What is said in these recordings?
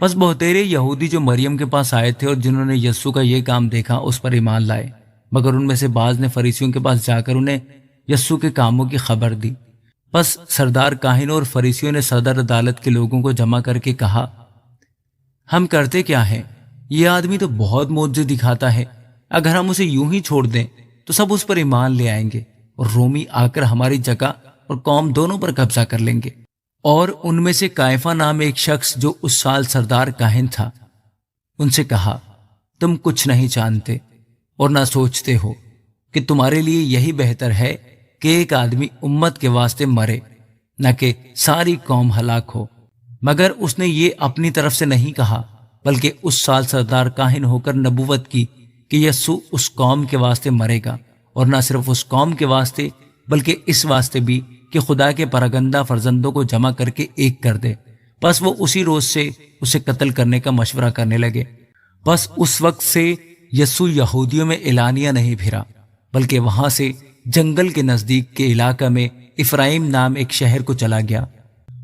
بس بہتیرے یہودی جو مریم کے پاس آئے تھے اور جنہوں نے یسوع کا یہ کام دیکھا اس پر ایمان لائے، مگر ان میں سے بعض نے فریسیوں کے پاس جا کر انہیں یسوع کے کاموں کی خبر دی۔ پس سردار کاہنوں اور فریسیوں نے صدر عدالت کے لوگوں کو جمع کر کے کہا، ہم کرتے کیا ہیں؟ یہ آدمی تو بہت معجزے دکھاتا ہے۔ اگر ہم اسے یوں ہی چھوڑ دیں تو سب اس پر ایمان لے آئیں گے اور رومی آ کر ہماری جگہ اور قوم دونوں پر قبضہ کر لیں گے۔ اور ان میں سے قیافہ نام ایک شخص جو اس سال سردار کاہن تھا ان سے کہا، تم کچھ نہیں جانتے اور نہ سوچتے ہو کہ تمہارے لیے یہی بہتر ہے کہ ایک آدمی امت کے واسطے مرے نہ کہ ساری قوم ہلاک ہو۔ مگر اس نے یہ اپنی طرف سے نہیں کہا، بلکہ اس سال سردار کاہن ہو کر نبوت کی کہ یسوع اس قوم کے واسطے مرے گا، اور نہ صرف اس قوم کے واسطے بلکہ اس واسطے بھی کہ خدا کے پراگندہ فرزندوں کو جمع کر کے ایک کر دے۔ پس وہ اسی روز سے اسے قتل کرنے کا مشورہ کرنے لگے۔ بس اس وقت سے یسوع یہودیوں میں اعلانیہ نہیں پھرا، بلکہ وہاں سے جنگل کے نزدیک کے علاقہ میں افرائیم نام ایک شہر کو چلا گیا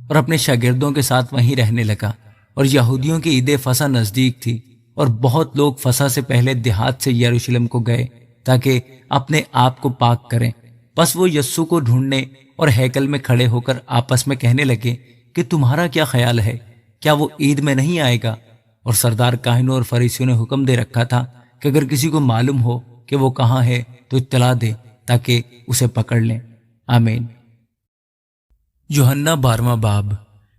اور اپنے شاگردوں کے ساتھ وہیں رہنے لگا۔ اور یہودیوں کی عید فصح نزدیک تھی، اور بہت لوگ فصح سے پہلے دیہات سے یروشلم کو گئے تاکہ اپنے آپ کو پاک کریں۔ پس وہ یسوع کو ڈھونڈنے اور ہیکل میں کھڑے ہو کر آپس میں کہنے لگے کہ تمہارا کیا خیال ہے؟ کیا وہ عید میں نہیں آئے گا؟ اور سردار کاہنوں اور فریسیوں نے حکم دے رکھا تھا کہ اگر کسی کو معلوم ہو کہ وہ کہاں ہے تو اطلاع دے تاکہ اسے پکڑ لیں۔ آمین۔ یوحنا 12واں باب۔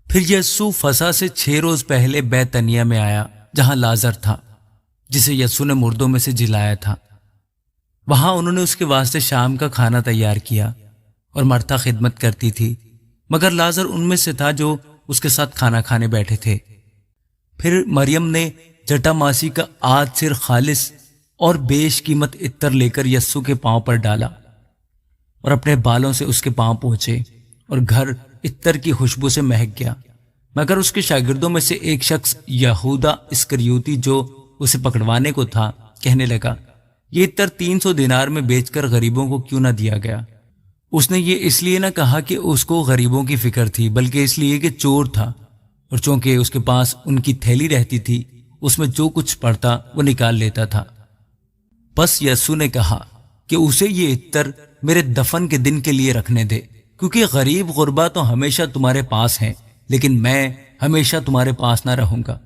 پھر یسوع فصح سے 6 روز پہلے بیتنیہ میں آیا جہاں لازر تھا جسے یسوع نے مردوں میں سے جلایا تھا۔ وہاں انہوں نے اس کے واسطے شام کا کھانا تیار کیا، اور مرتا خدمت کرتی تھی، مگر لازر ان میں سے تھا جو اس کے ساتھ کھانا کھانے بیٹھے تھے۔ پھر مریم نے جٹاماسی کا آدھ سر خالص اور بیش قیمت عطر لے کر یسوع کے پاؤں پر ڈالا اور اپنے بالوں سے اس کے پاؤں پہنچے، اور گھر عطر کی خوشبو سے مہک گیا۔ مگر اس کے شاگردوں میں سے ایک شخص یہودا اسکریوتی جو اسے پکڑوانے کو تھا کہنے لگا، یہ عطر 300 دینار میں بیچ کر غریبوں کو کیوں نہ دیا گیا؟ اس نے یہ اس لیے نہ کہا کہ اس کو غریبوں کی فکر تھی، بلکہ اس لیے کہ چور تھا، اور چونکہ اس کے پاس ان کی تھیلی رہتی تھی اس میں جو کچھ پڑتا وہ نکال لیتا تھا۔ پس یسوع نے کہا کہ اسے یہ عطر میرے دفن کے دن کے لیے رکھنے دے، کیونکہ غریب غربا تو ہمیشہ تمہارے پاس ہیں، لیکن میں ہمیشہ تمہارے پاس نہ رہوں گا۔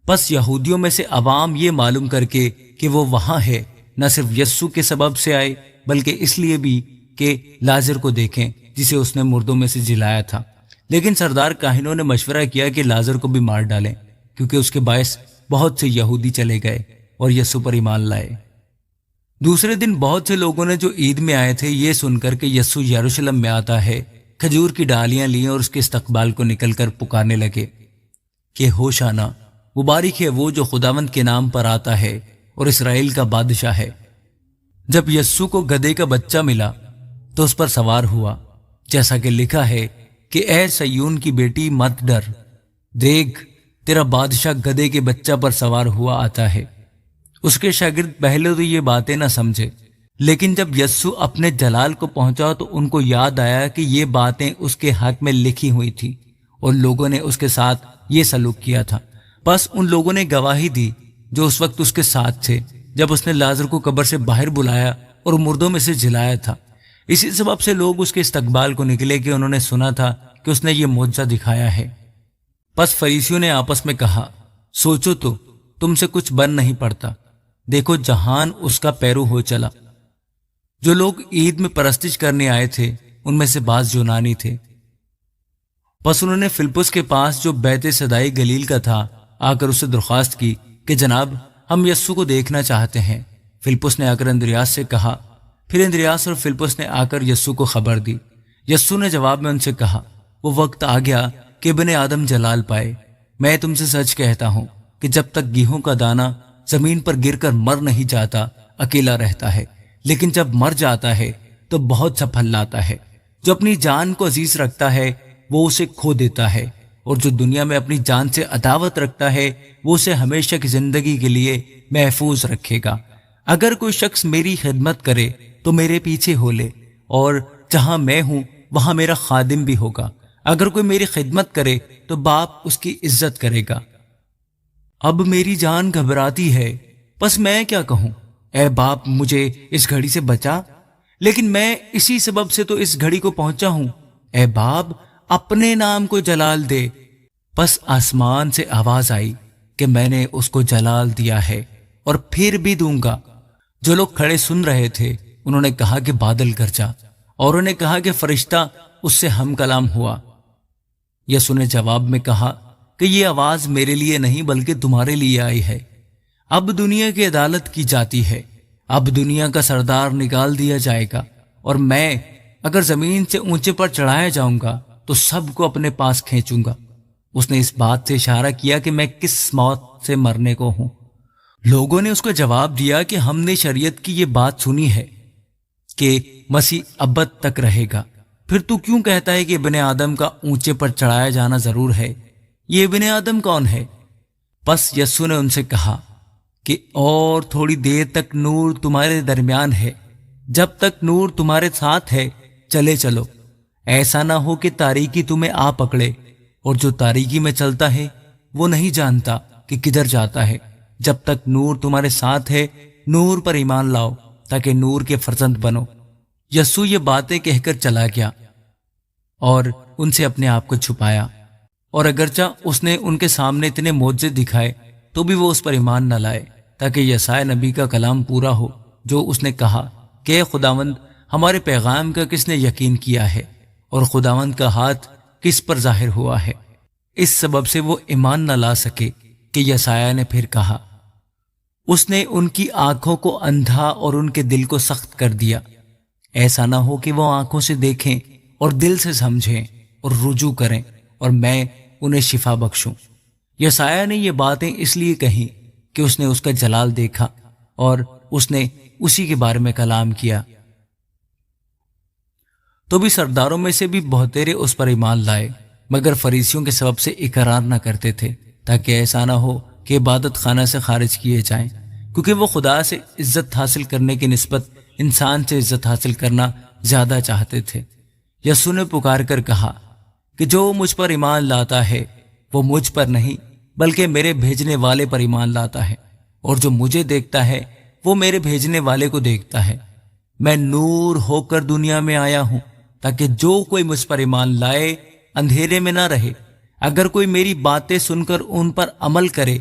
پس یہودیوں میں سے عوام یہ معلوم کر کے کہ وہ وہاں ہے، نہ صرف یسوع کے سبب سے آئے بلکہ اس لیے بھی کہ لازر کو دیکھیں جسے اس نے مردوں میں سے جلایا تھا۔ لیکن سردار کاہنوں نے مشورہ کیا کہ لازر کو بھی مار ڈالیں، کیونکہ اس کے باعث بہت سے یہودی چلے گئے اور یسوع پر ایمان لائے۔ دوسرے دن بہت سے لوگوں نے جو عید میں آئے تھے یہ سن کر کہ یسوع یروشلم میں آتا ہے، کھجور کی ڈالیاں لیں اور اس کے استقبال کو نکل کر پکارنے لگے کہ ہوشانا، مبارک ہے وہ جو خداوند کے نام پر آتا ہے اور اسرائیل کا بادشاہ ہے۔ جب یسوع کو گدھے کا بچہ ملا تو اس پر سوار ہوا، جیسا کہ لکھا ہے کہ اے سیون کی بیٹی مت ڈر، دیکھ تیرا بادشاہ گدھے کے بچہ پر سوار ہوا آتا ہے۔ اس کے شاگرد پہلے تو یہ باتیں نہ سمجھے، لیکن جب یسوع اپنے جلال کو پہنچا تو ان کو یاد آیا کہ یہ باتیں اس کے حق میں لکھی ہوئی تھی اور لوگوں نے اس کے ساتھ یہ سلوک کیا تھا۔ بس ان لوگوں نے گواہی دی جو اس وقت اس کے ساتھ تھے جب اس نے لازر کو قبر سے باہر بلایا اور مردوں میں سے جلایا تھا۔ اسی سبب سے لوگ اس کے استقبال کو نکلے کہ انہوں نے سنا تھا کہ اس نے یہ معجزہ دکھایا ہے۔ پس فریسیوں نے آپس میں کہا، سوچو تو تم سے کچھ بن نہیں پڑتا، دیکھو جہان اس کا پیرو ہو چلا۔ جو لوگ عید میں پرستش کرنے آئے تھے ان میں سے بعض یونانی تھے۔ پس انہوں نے فلپس کے پاس جو بیت سدائی گلیل کا تھا آ کر اسے درخواست کی کہ جناب ہم یسوع کو دیکھنا چاہتے ہیں۔ فلپس نے آ کر اندریاس سے کہا، پھر اندریاس اور فلپس نے آ کر یسوع کو خبر دی۔ یسوع نے جواب میں ان سے کہا، وہ وقت آ گیا کہ ابن آدم جلال پائے۔ میں تم سے سچ کہتا ہوں کہ جب تک گیہوں کا دانہ زمین پر گر کر مر نہیں جاتا اکیلا رہتا ہے، لیکن جب مر جاتا ہے تو بہت سا پھل لاتا ہے۔ جو اپنی جان کو عزیز رکھتا ہے وہ اسے کھو دیتا ہے، اور جو دنیا میں اپنی جان سے عداوت رکھتا ہے وہ اسے ہمیشہ کی زندگی کے لیے محفوظ رکھے گا۔ اگر کوئی شخص میری خدمت کرے تو میرے پیچھے ہو لے، اور جہاں میں ہوں وہاں میرا خادم بھی ہوگا۔ اگر کوئی میری خدمت کرے تو باپ اس کی عزت کرے گا۔ اب میری جان گھبراتی ہے، بس میں کیا کہوں؟ اے باپ مجھے اس گھڑی سے بچا، لیکن میں اسی سبب سے تو اس گھڑی کو پہنچا ہوں۔ اے باپ اپنے نام کو جلال دے۔ پس آسمان سے آواز آئی کہ میں نے اس کو جلال دیا ہے اور پھر بھی دوں گا۔ جو لوگ کھڑے سن رہے تھے انہوں نے کہا کہ بادل گرجا، اور انہوں نے کہا کہ فرشتہ اس سے ہم کلام ہوا۔ یسوع نے جواب میں کہا کہ یہ آواز میرے لیے نہیں بلکہ تمہارے لیے آئی ہے۔ اب دنیا کی عدالت کی جاتی ہے، اب دنیا کا سردار نکال دیا جائے گا، اور میں اگر زمین سے اونچے پر چڑھایا جاؤں گا تو سب کو اپنے پاس کھینچوں گا۔ اس نے اس بات سے اشارہ کیا کہ میں کس موت سے مرنے کو ہوں۔ لوگوں نے اس کو جواب دیا کہ ہم نے شریعت کی یہ بات سنی ہے کہ مسیح ابد تک رہے گا، پھر تو کیوں کہتا ہے کہ ابن آدم کا اونچے پر چڑھایا جانا ضرور ہے؟ یہ ابن آدم کون ہے؟ پس یسوع نے ان سے کہا کہ اور تھوڑی دیر تک نور تمہارے درمیان ہے، جب تک نور تمہارے ساتھ ہے چلے چلو، ایسا نہ ہو کہ تاریکی تمہیں آ پکڑے، اور جو تاریکی میں چلتا ہے وہ نہیں جانتا کہ کدھر جاتا ہے۔ جب تک نور تمہارے ساتھ ہے نور پر ایمان لاؤ تاکہ نور کے فرزند بنو۔ یسوع یہ باتیں کہہ کر چلا گیا اور ان سے اپنے آپ کو چھپایا، اور اگرچہ اس نے ان کے سامنے اتنے معجزے دکھائے تو بھی وہ اس پر ایمان نہ لائے، تاکہ یسایا نبی کا کلام پورا ہو جو اس نے کہا کہ اے خداوند ہمارے پیغام کا کس نے یقین کیا ہے، اور خداوند کا ہاتھ کس پر ظاہر ہوا ہے۔ اس سبب سے وہ ایمان نہ لا سکے کہ یسایا نے پھر کہا، اس نے ان کی آنکھوں کو اندھا اور ان کے دل کو سخت کر دیا، ایسا نہ ہو کہ وہ آنکھوں سے دیکھیں اور دل سے سمجھیں اور رجوع کریں اور میں انہیں شفا بخشوں۔ یسایا نے یہ باتیں اس لیے کہیں کہ اس نے اس کا جلال دیکھا اور اس نے اسی کے بارے میں کلام کیا۔ تو بھی سرداروں میں سے بھی بہتیرے اس پر ایمان لائے، مگر فریسیوں کے سبب سے اقرار نہ کرتے تھے، تاکہ ایسا نہ ہو کہ عبادت خانہ سے خارج کیے جائیں، کیونکہ وہ خدا سے عزت حاصل کرنے کی نسبت انسان سے عزت حاصل کرنا زیادہ چاہتے تھے۔ یسوع نے پکار کر کہا کہ جو مجھ پر ایمان لاتا ہے وہ مجھ پر نہیں بلکہ میرے بھیجنے والے پر ایمان لاتا ہے، اور جو مجھے دیکھتا ہے وہ میرے بھیجنے والے کو دیکھتا ہے۔ میں نور ہو کر دنیا میں آیا ہوں تاکہ جو کوئی مجھ پر ایمان لائے اندھیرے میں نہ رہے۔ اگر کوئی میری باتیں سن کر ان پر عمل کرے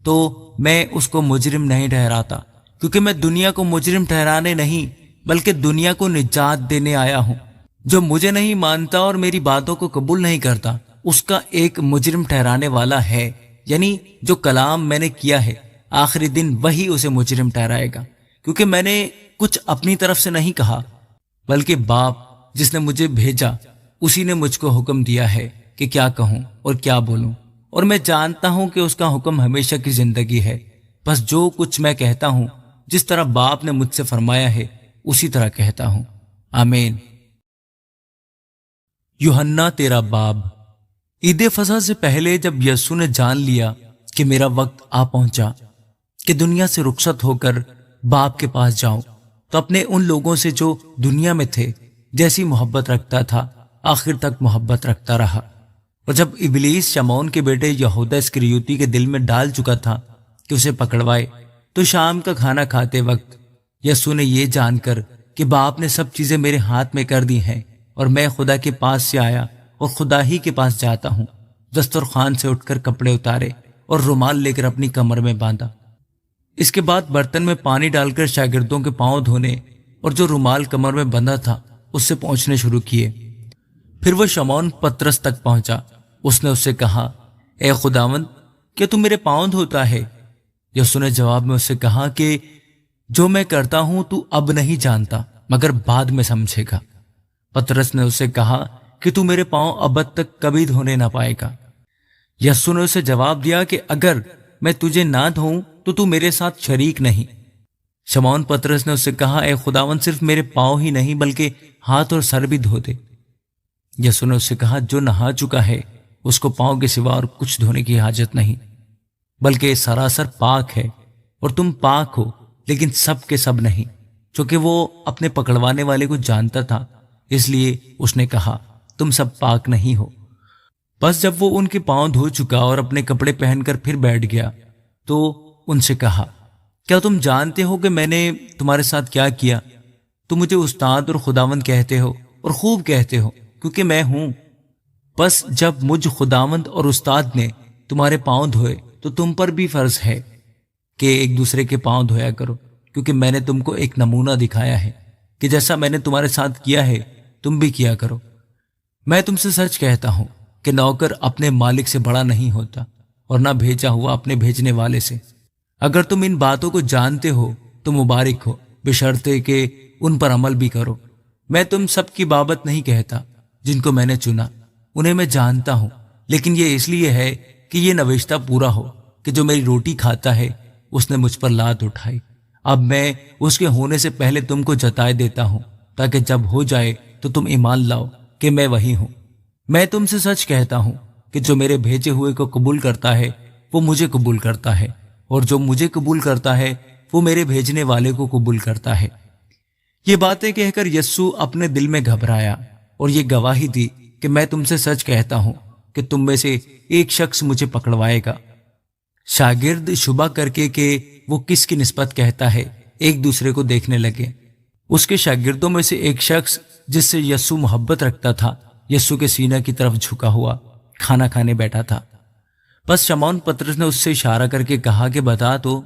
تو میں اس کو مجرم نہیں ٹھہراتا، کیونکہ میں دنیا کو مجرم ٹھہرانے نہیں بلکہ دنیا کو نجات دینے آیا ہوں۔ جو مجھے نہیں مانتا اور میری باتوں کو قبول نہیں کرتا اس کا ایک مجرم ٹھہرانے والا ہے، یعنی جو کلام میں نے کیا ہے آخری دن وہی اسے مجرم ٹھہرائے گا، کیونکہ میں نے کچھ اپنی طرف سے نہیں کہا بلکہ باپ جس نے مجھے بھیجا اسی نے مجھ کو حکم دیا ہے کہ کیا کہوں اور کیا بولوں، اور میں جانتا ہوں کہ اس کا حکم ہمیشہ کی زندگی ہے۔ بس جو کچھ میں کہتا ہوں جس طرح باپ نے مجھ سے فرمایا ہے اسی طرح کہتا ہوں۔ آمین۔ یوحنا 13 باب۔ عید فصح سے پہلے جب یسوع نے جان لیا کہ میرا وقت آ پہنچا کہ دنیا سے رخصت ہو کر باپ کے پاس جاؤں، تو اپنے ان لوگوں سے جو دنیا میں تھے جیسی محبت رکھتا تھا آخر تک محبت رکھتا رہا۔ اور جب ابلیس شمعون کے بیٹے یہودا اسکریوتی کے دل میں ڈال چکا تھا کہ اسے پکڑوائے، تو شام کا کھانا کھاتے وقت یسوع نے یہ جان کر کہ باپ نے سب چیزیں میرے ہاتھ میں کر دی ہیں اور میں خدا کے پاس سے آیا اور خدا ہی کے پاس جاتا ہوں، دسترخوان سے اٹھ کر کپڑے اتارے اور رومال لے کر اپنی کمر میں باندھا۔ اس کے بعد برتن میں پانی ڈال کر شاگردوں کے پاؤں دھونے اور جو رومال کمر میں بندھا تھا اس سے پہنچنے شروع کیے۔ پھر وہ شمعون پترس تک پہنچا۔ اس نے اس سے کہا، اے خداوند، کیا تو میرے پاؤں دھوتا ہے؟ یسوع نے جواب میں اس سے کہا کہ جو میں کرتا ہوں تو اب نہیں جانتا مگر بعد میں سمجھے گا۔ پترس نے اسے کہا کہ تو میرے پاؤں ابد تک کبھی دھونے نہ پائے گا۔ یسوع نے اسے جواب دیا کہ اگر میں تجھے نہ دھوؤں تو تو میرے ساتھ شریک نہیں۔ شمعون پترس نے اس سے کہا، اے خداوند، صرف میرے پاؤں ہی نہیں بلکہ ہاتھ اور سر بھی دھو دے۔ یسوع نے اس سے کہا، جو نہا چکا ہے اس کو پاؤں کے سوا اور کچھ دھونے کی حاجت نہیں، بلکہ سراسر پاک ہے، اور تم پاک ہو لیکن سب کے سب نہیں۔ چونکہ وہ اپنے پکڑوانے والے کو جانتا تھا اس لیے اس نے کہا، تم سب پاک نہیں ہو۔ بس جب وہ ان کے پاؤں دھو چکا اور اپنے کپڑے پہن کر پھر بیٹھ گیا تو ان سے کہا، کیا تم جانتے ہو کہ میں نے تمہارے ساتھ کیا کیا؟ تم مجھے استاد اور خداوند کہتے ہو، اور خوب کہتے ہو، کیونکہ میں ہوں۔ بس جب مجھ خداوند اور استاد نے تمہارے پاؤں دھوئے تو تم پر بھی فرض ہے کہ ایک دوسرے کے پاؤں دھویا کرو، کیونکہ میں نے تم کو ایک نمونہ دکھایا ہے کہ جیسا میں نے تمہارے ساتھ کیا ہے تم بھی کیا کرو۔ میں تم سے سچ کہتا ہوں کہ نوکر اپنے مالک سے بڑا نہیں ہوتا، اور نہ بھیجا ہوا اپنے بھیجنے والے سے۔ اگر تم ان باتوں کو جانتے ہو تو مبارک ہو، بشرطے کہ ان پر عمل بھی کرو۔ میں تم سب کی بابت نہیں کہتا، جن کو میں نے چنا انہیں میں جانتا ہوں، لیکن یہ اس لیے ہے کہ یہ نوشتہ پورا ہو کہ جو میری روٹی کھاتا ہے اس نے مجھ پر لات اٹھائی۔ اب میں اس کے ہونے سے پہلے تم کو جتائے دیتا ہوں، تاکہ جب ہو جائے تو تم ایمان لاؤ کہ میں وہی ہوں۔ میں تم سے سچ کہتا ہوں کہ جو میرے بھیجے ہوئے کو قبول کرتا ہے وہ مجھے قبول کرتا ہے، اور جو مجھے قبول کرتا ہے وہ میرے بھیجنے والے کو قبول کرتا ہے۔ یہ باتیں کہہ کر یسوع اپنے دل میں گھبرایا اور یہ گواہی دی کہ میں تم سے سچ کہتا ہوں کہ تم میں سے ایک شخص مجھے پکڑوائے گا۔ شاگرد شبہ کر کے کہ وہ کس کی نسبت کہتا ہے ایک دوسرے کو دیکھنے لگے۔ اس کے شاگردوں میں سے ایک شخص جس سے یسوع محبت رکھتا تھا یسوع کے سینہ کی طرف جھکا ہوا کھانا کھانے بیٹھا تھا۔ بس شمعون پطرس نے اس سے اشارہ کر کے کہا کہ بتا تو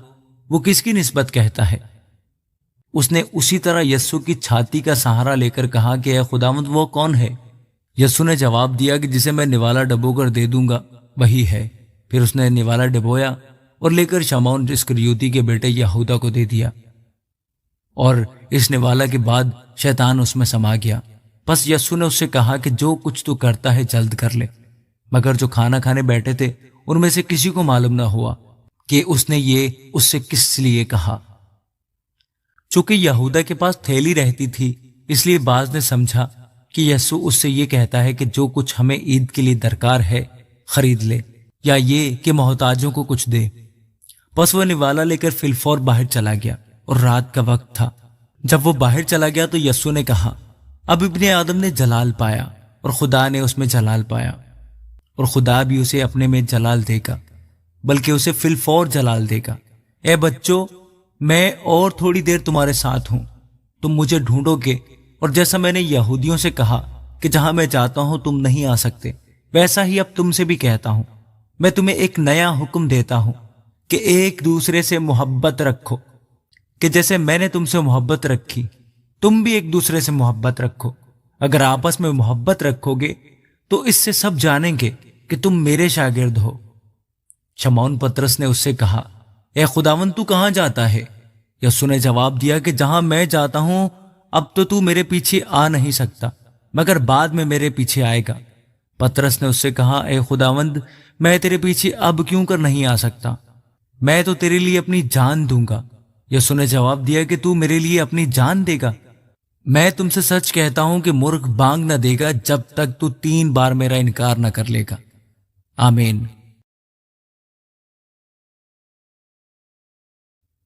وہ کس کی نسبت کہتا ہے۔ اس نے اسی طرح یسوع کی چھاتی کا سہارا لے کر کہا کہ اے خداوند وہ کون ہے؟ یسوع نے جواب دیا کہ جسے میں نوالا ڈبو کر دے دوں گا وہی ہے۔ پھر اس نے نوالا ڈبویا اور لے کر شمعون اسکریوتی کے بیٹے یہودا کو دے دیا، اور اس نوالا کے بعد شیطان اس میں سما گیا۔ پس یسوع نے اس سے کہا کہ جو کچھ تو کرتا ہے جلد کر لے۔ مگر جو کھانا کھانے بیٹھے تھے ان میں سے کسی کو معلوم نہ ہوا کہ اس نے یہ اس سے کس لیے کہا۔ چونکہ یہودا کے پاس تھیلی رہتی تھی، اس لیے بعض نے سمجھا کہ یسوع اس سے یہ کہتا ہے کہ جو کچھ ہمیں عید کے لیے درکار ہے خرید لے، یا یہ کہ محتاجوں کو کچھ دے۔ پس وہ نوالا لے کر فی الفور باہر چلا گیا، اور رات کا وقت تھا۔ جب وہ باہر چلا گیا تو یسوع نے کہا، اب ابن آدم نے جلال پایا، اور خدا نے اس میں جلال پایا، اور خدا بھی اسے اپنے میں جلال دے گا، بلکہ اسے فی الفور جلال دے گا۔ اے بچوں، میں اور تھوڑی دیر تمہارے ساتھ ہوں، تم مجھے ڈھونڈو گے، اور جیسا میں نے یہودیوں سے کہا کہ جہاں میں جاتا ہوں تم نہیں آ سکتے، ویسا ہی اب تم سے بھی کہتا ہوں۔ میں تمہیں ایک نیا حکم دیتا ہوں کہ ایک دوسرے سے محبت رکھو، کہ جیسے میں نے تم سے محبت رکھی تم بھی ایک دوسرے سے محبت رکھو۔ اگر آپس میں محبت رکھو گے تو اس سے سب جانیں گے کہ تم میرے شاگرد ہو۔ شمعون پطرس نے اس سے کہا، اے خداوند تو کہاں جاتا ہے؟ یسوع نے جواب دیا کہ جہاں میں جاتا ہوں اب تو میرے پیچھے آ نہیں سکتا، مگر بعد میں میرے پیچھے آئے گا۔ پطرس نے اس سے کہا، اے خداوند میں تیرے پیچھے اب کیوں کر نہیں آ سکتا؟ میں تو تیرے لیے اپنی جان دوں گا۔ یسوع نے جواب دیا کہ تو میرے لیے اپنی جان دے گا؟ میں تم سے سچ کہتا ہوں کہ مرغ بانگ نہ دے گا جب تک تو 3 بار میرا انکار نہ کر لے گا۔ آمین۔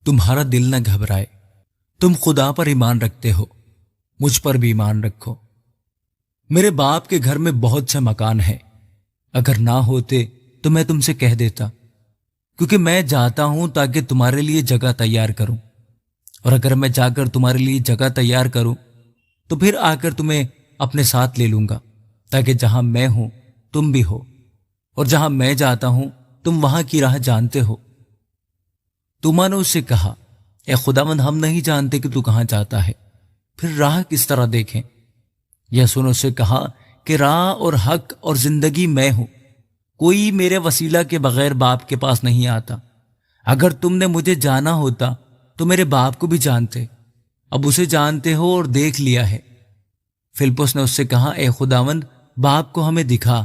تمہارا دل نہ گھبرائے، تم خدا پر ایمان رکھتے ہو، مجھ پر بھی ایمان رکھو۔ میرے باپ کے گھر میں بہت سے مکان ہیں، اگر نہ ہوتے تو میں تم سے کہہ دیتا، کیونکہ میں جاتا ہوں تاکہ تمہارے لیے جگہ تیار کروں، اور اگر میں جا کر تمہارے لیے جگہ تیار کروں تو پھر آ کر تمہیں اپنے ساتھ لے لوں گا، تاکہ جہاں میں ہوں تم بھی ہو، اور جہاں میں جاتا ہوں تم وہاں کی راہ جانتے ہو۔ توما نے اس سے کہا، اے خداوند ہم نہیں جانتے کہ تو کہاں جاتا ہے، پھر راہ کس طرح دیکھیں؟ یسوع نے اس سے کہا کہ راہ اور حق اور زندگی میں ہوں، کوئی میرے وسیلہ کے بغیر باپ کے پاس نہیں آتا۔ اگر تم نے مجھے جانا ہوتا تو میرے باپ کو بھی جانتے، اب اسے جانتے ہو اور دیکھ لیا ہے۔ فلپس نے اس سے کہا، اے خداوند باپ کو ہمیں دکھا،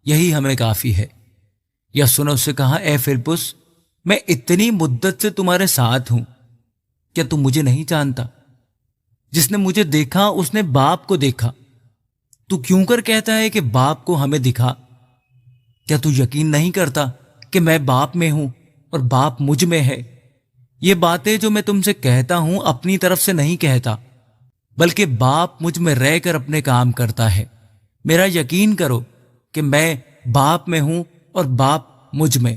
یہی ہمیں کافی ہے۔ یسوع نے اس سے کہا، اے فلپس میں اتنی مدت سے تمہارے ساتھ ہوں، کیا تم مجھے نہیں جانتا؟ جس نے مجھے دیکھا اس نے باپ کو دیکھا۔ تو کیوں کر کہتا ہے کہ باپ کو ہمیں دکھا؟ کیا تو یقین نہیں کرتا کہ میں باپ میں ہوں اور باپ مجھ میں ہے؟ یہ باتیں جو میں تم سے کہتا ہوں اپنی طرف سے نہیں کہتا، بلکہ باپ مجھ میں رہ کر اپنے کام کرتا ہے۔ میرا یقین کرو کہ میں باپ میں ہوں اور باپ مجھ میں۔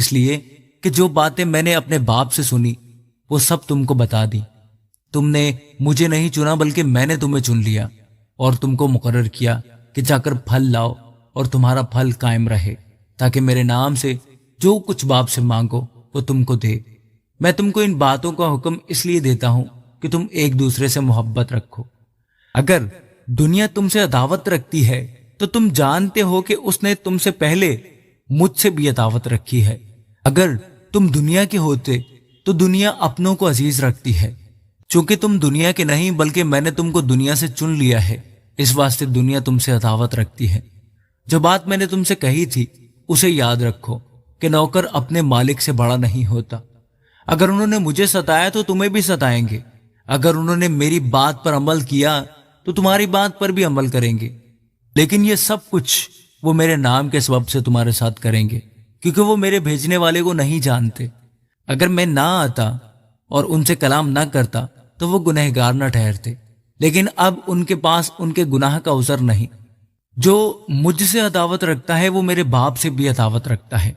اس لیے کہ جو باتیں میں نے اپنے باپ سے سنی وہ سب تم کو بتا دی۔ تم نے مجھے نہیں چنا بلکہ میں نے تمہیں چن لیا اور تم کو مقرر کیا کہ جا کر پھل لاؤ اور تمہارا پھل قائم رہے، تاکہ میرے نام سے جو کچھ باپ سے مانگو وہ تم کو دے۔ میں تم کو ان باتوں کا حکم اس لیے دیتا ہوں کہ تم ایک دوسرے سے محبت رکھو۔ اگر دنیا تم سے عداوت رکھتی ہے تو تم جانتے ہو کہ اس نے تم سے پہلے مجھ سے بھی عداوت رکھی ہے۔ اگر تم دنیا کے ہوتے تو دنیا اپنوں کو عزیز رکھتی ہے، چونکہ تم دنیا کے نہیں بلکہ میں نے تم کو دنیا سے چن لیا ہے، اس واسطے دنیا تم سے عداوت رکھتی ہے۔ جو بات میں نے تم سے کہی تھی اسے یاد رکھو کہ نوکر اپنے مالک سے بڑا نہیں ہوتا۔ اگر انہوں نے مجھے ستایا تو تمہیں بھی ستائیں گے، اگر انہوں نے میری بات پر عمل کیا تو تمہاری بات پر بھی عمل کریں گے، لیکن یہ سب کچھ وہ میرے نام کے سبب سے تمہارے ساتھ کریں گے، کیونکہ وہ میرے بھیجنے والے کو نہیں جانتے۔ اگر میں نہ آتا اور ان سے کلام نہ کرتا تو وہ گنہگار نہ ٹھہرتے، لیکن اب ان کے پاس ان کے گناہ کا عذر نہیں۔ جو مجھ سے عداوت رکھتا ہے وہ میرے باپ سے بھی عداوت رکھتا ہے۔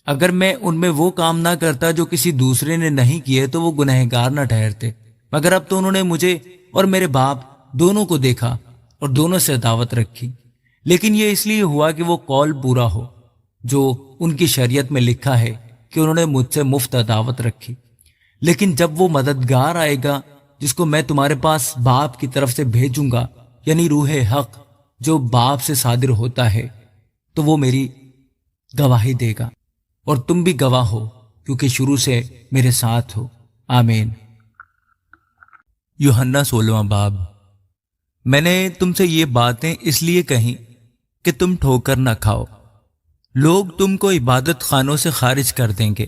اگر میں ان میں وہ کام نہ کرتا جو کسی دوسرے نے نہیں کیے تو وہ گنہگار نہ ٹھہرتے، مگر اب تو انہوں نے مجھے اور میرے باپ دونوں کو دیکھا اور دونوں سے عداوت رکھی۔ لیکن یہ اس لیے ہوا کہ وہ قول پورا ہو جو ان کی شریعت میں لکھا ہے کہ انہوں نے مجھ سے مفت عداوت رکھی۔ لیکن جب وہ مددگار آئے گا جس کو میں تمہارے پاس باپ کی طرف سے بھیجوں گا، یعنی روح حق جو باپ سے صادر ہوتا ہے، تو وہ میری گواہی دے گا اور تم بھی گواہ ہو کیونکہ شروع سے میرے ساتھ ہو۔ آمین۔ یوحنا 16واں باب۔ میں نے تم سے یہ باتیں اس لیے کہیں کہ تم ٹھوکر نہ کھاؤ۔ لوگ تم کو عبادت خانوں سے خارج کر دیں گے،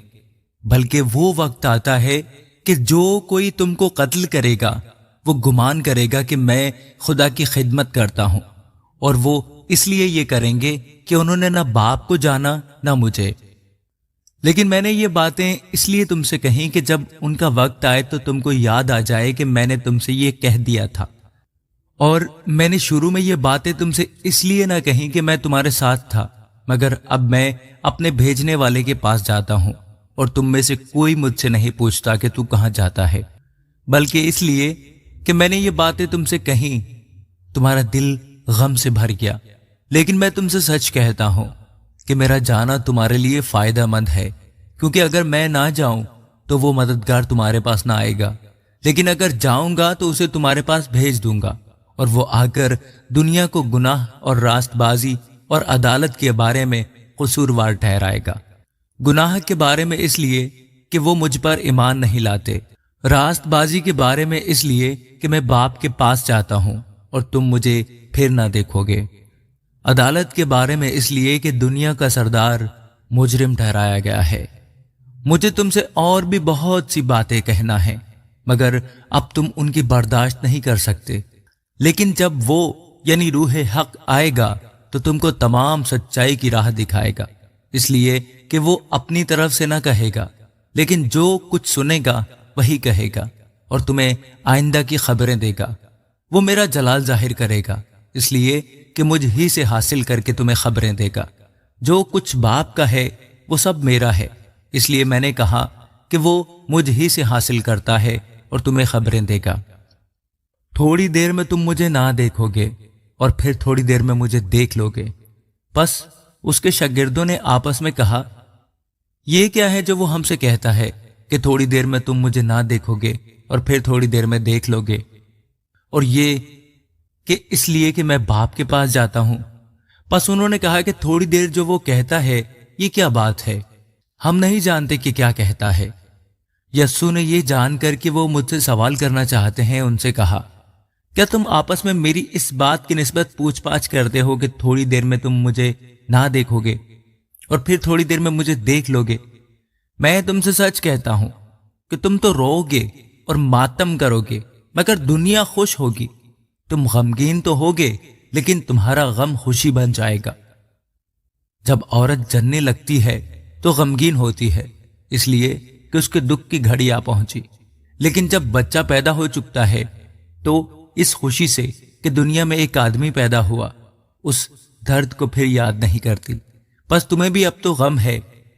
بلکہ وہ وقت آتا ہے کہ جو کوئی تم کو قتل کرے گا وہ گمان کرے گا کہ میں خدا کی خدمت کرتا ہوں، اور وہ اس لیے یہ کریں گے کہ انہوں نے نہ باپ کو جانا نہ مجھے۔ لیکن میں نے یہ باتیں اس لیے تم سے کہیں کہ جب ان کا وقت آئے تو تم کو یاد آ جائے کہ میں نے تم سے یہ کہہ دیا تھا۔ اور میں نے شروع میں یہ باتیں تم سے اس لیے نہ کہیں کہ میں تمہارے ساتھ تھا، مگر اب میں اپنے بھیجنے والے کے پاس جاتا ہوں اور تم میں سے کوئی مجھ سے نہیں پوچھتا کہ تو کہاں جاتا ہے، بلکہ اس لیے کہ میں نے یہ باتیں تم سے کہیں تمہارا دل غم سے بھر گیا۔ لیکن میں تم سے سچ کہتا ہوں کہ میرا جانا تمہارے لیے فائدہ مند ہے، کیونکہ اگر میں نہ جاؤں تو وہ مددگار تمہارے پاس نہ آئے گا، لیکن اگر جاؤں گا تو اسے تمہارے پاس بھیج دوں گا، اور وہ آ کر دنیا کو گناہ اور راست بازی اور عدالت کے بارے میں قصوروار ٹھہرائے گا۔ گناہ کے بارے میں اس لیے کہ وہ مجھ پر ایمان نہیں لاتے، راست بازی کے بارے میں اس لیے کہ میں باپ کے پاس جاتا ہوں اور تم مجھے پھر نہ دیکھو گے، عدالت کے بارے میں اس لیے کہ دنیا کا سردار مجرم ٹھہرایا گیا ہے۔ مجھے تم سے اور بھی بہت سی باتیں کہنا ہے، مگر اب تم ان کی برداشت نہیں کر سکتے۔ لیکن جب وہ یعنی روح حق آئے گا تو تم کو تمام سچائی کی راہ دکھائے گا، اس لیے کہ وہ اپنی طرف سے نہ کہے گا، لیکن جو کچھ سنے گا وہی کہے گا اور تمہیں آئندہ کی خبریں دے گا۔ وہ میرا جلال ظاہر کرے گا، اس لیے کہ مجھ ہی سے حاصل کر کے تمہیں خبریں دے گا۔ جو کچھ باپ کا ہے وہ سب میرا ہے، اس لیے میں نے کہا کہ وہ مجھ ہی سے حاصل کرتا ہے اور تمہیں خبریں دے گا۔ تھوڑی دیر میں تم مجھے نہ دیکھو گے اور پھر تھوڑی دیر میں مجھے دیکھ لو گے۔ پس اس کے شاگردوں نے آپس میں کہا، یہ کیا ہے جو وہ ہم سے کہتا ہے کہ تھوڑی دیر میں تم مجھے نہ دیکھو گے اور پھر تھوڑی دیر میں دیکھ لو گے، اور یہ کہ اس لیے کہ میں باپ کے پاس جاتا ہوں۔ پس انہوں نے کہا کہ تھوڑی دیر جو وہ کہتا ہے یہ کیا بات ہے؟ ہم نہیں جانتے کہ کیا کہتا ہے۔ یسوع نے یہ جان کر کہ وہ مجھ سے سوال کرنا چاہتے ہیں ان سے کہا، کیا تم آپس میں میری اس بات کی نسبت پوچھ پاچھ کرتے ہو کہ تھوڑی دیر میں تم مجھے نہ دیکھو گے اور پھر تھوڑی دیر میں مجھے دیکھ لو گے؟ میں تم سے سچ کہتا ہوں کہ تم تو رو گے اور ماتم کرو گے، مگر دنیا خوش ہوگی۔ تم غمگین تو ہوگے لیکن تمہارا غم خوشی بن جائے گا۔ جب عورت جننے لگتی ہے تو غمگین ہوتی ہے، اس لیے کہ اس کے دکھ کی گھڑی آ پہنچی، لیکن جب بچہ پیدا ہو چکتا ہے تو اس خوشی سے کہ دنیا میں ایک آدمی پیدا ہوا اس درد کو پھر یاد نہیں کرتی۔ بس تمہیں بھی اب تو غم ہے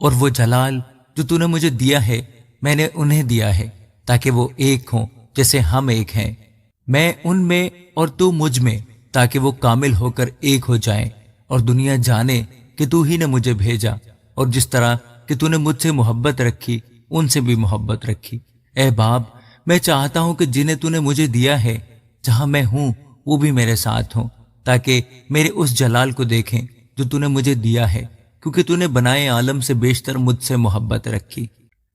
اور وہ جلال جو تو نے مجھے دیا ہے میں نے انہیں دیا ہے تاکہ وہ ایک ہوں جیسے ہم ایک ہیں، میں ان میں اور تو مجھ میں، تاکہ وہ کامل ہو کر ایک ہو جائیں اور دنیا جانے کہ تو ہی نے مجھے بھیجا، اور جس طرح کہ تو نے مجھ سے محبت رکھی ان سے بھی محبت رکھی۔ اے باپ، میں چاہتا ہوں کہ جنہیں تو نے مجھے دیا ہے جہاں میں ہوں وہ بھی میرے ساتھ ہوں، تاکہ میرے اس جلال کو دیکھیں جو تو نے مجھے دیا ہے، کیونکہ تو نے بنائے عالم سے بیشتر مجھ سے محبت رکھی۔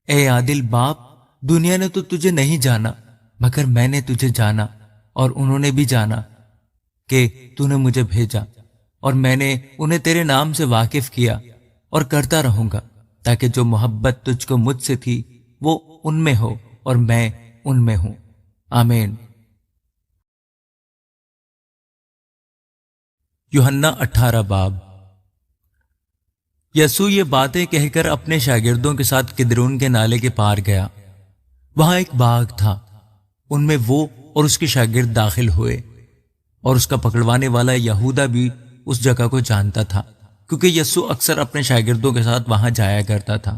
اے عادل باپ، دنیا نے تو تجھے نہیں جانا مگر میں نے تجھے جانا، اور انہوں نے بھی جانا کہ تو نے مجھے بھیجا، اور میں نے انہیں تیرے نام سے واقف کیا اور کرتا رہوں گا، تاکہ جو محبت تجھ کو مجھ سے تھی وہ ان میں ہو اور میں ان میں ہوں۔ آمین۔ یوحنا 18 باب۔ یسوع یہ باتیں کہہ کر اپنے شاگردوں کے ساتھ کدرون کے نالے کے پار گیا۔ وہاں ایک باغ تھا، ان میں وہ اور اس کے شاگرد داخل ہوئے، اور اس کا پکڑوانے والا یہودا بھی اس جگہ کو جانتا تھا، کیونکہ یسوع اکثر اپنے شاگردوں کے ساتھ وہاں جایا کرتا تھا۔